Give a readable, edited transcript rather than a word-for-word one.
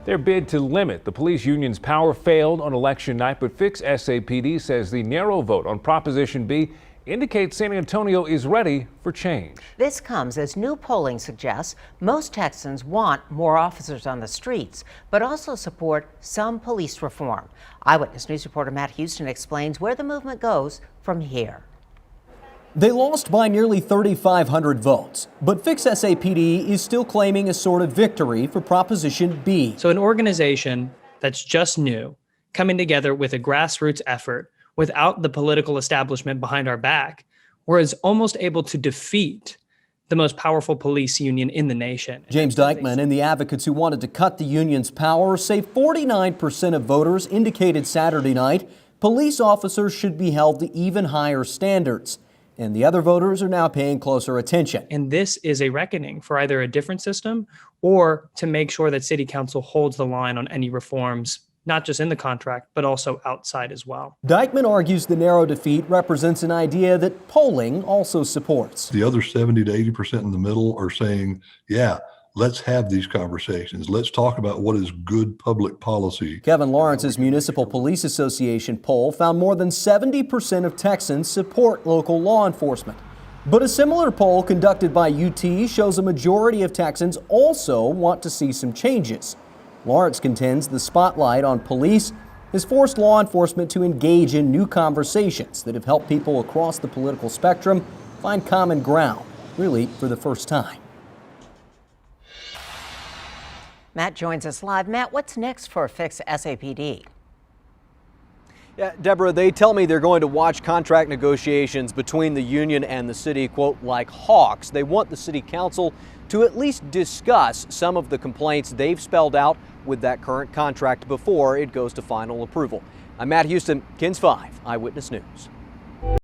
Their bid to limit the police union's power failed on election night, but Fix SAPD says the narrow vote on Proposition B indicates San Antonio is ready for change. This comes as new polling suggests most Texans want more officers on the streets, but also support some police reform. Eyewitness News reporter Matt Houston explains where the movement goes from here. They lost by nearly 3,500 votes, but Fix SAPD is still claiming a sort of victory for Proposition B. So an organization that's just new, coming together with a grassroots effort without the political establishment behind our back, was almost able to defeat the most powerful police union in the nation. James Dykeman and the advocates who wanted to cut the union's power say 49% of voters indicated Saturday night police officers should be held to even higher standards. And the other voters are now paying closer attention. And this is a reckoning for either a different system or to make sure that City Council holds the line on any reforms, not just in the contract, but also outside as well. Dykeman argues the narrow defeat represents an idea that polling also supports. The other 70 to 80% in the middle are saying, yeah, let's have these conversations. Let's talk about what is good public policy. Kevin Lawrence's Municipal Police Association poll found more than 70% of Texans support local law enforcement. But a similar poll conducted by UT shows a majority of Texans also want to see some changes. Lawrence contends the spotlight on police has forced law enforcement to engage in new conversations that have helped people across the political spectrum find common ground, really for the first time. Matt joins us live. Matt, what's next for Fix SAPD? Yeah, Deborah, they tell me they're going to watch contract negotiations between the union and the city, quote, like hawks. They want the city council to at least discuss some of the complaints they've spelled out with that current contract before it goes to final approval. I'm Matt Houston, KENS 5 Eyewitness News.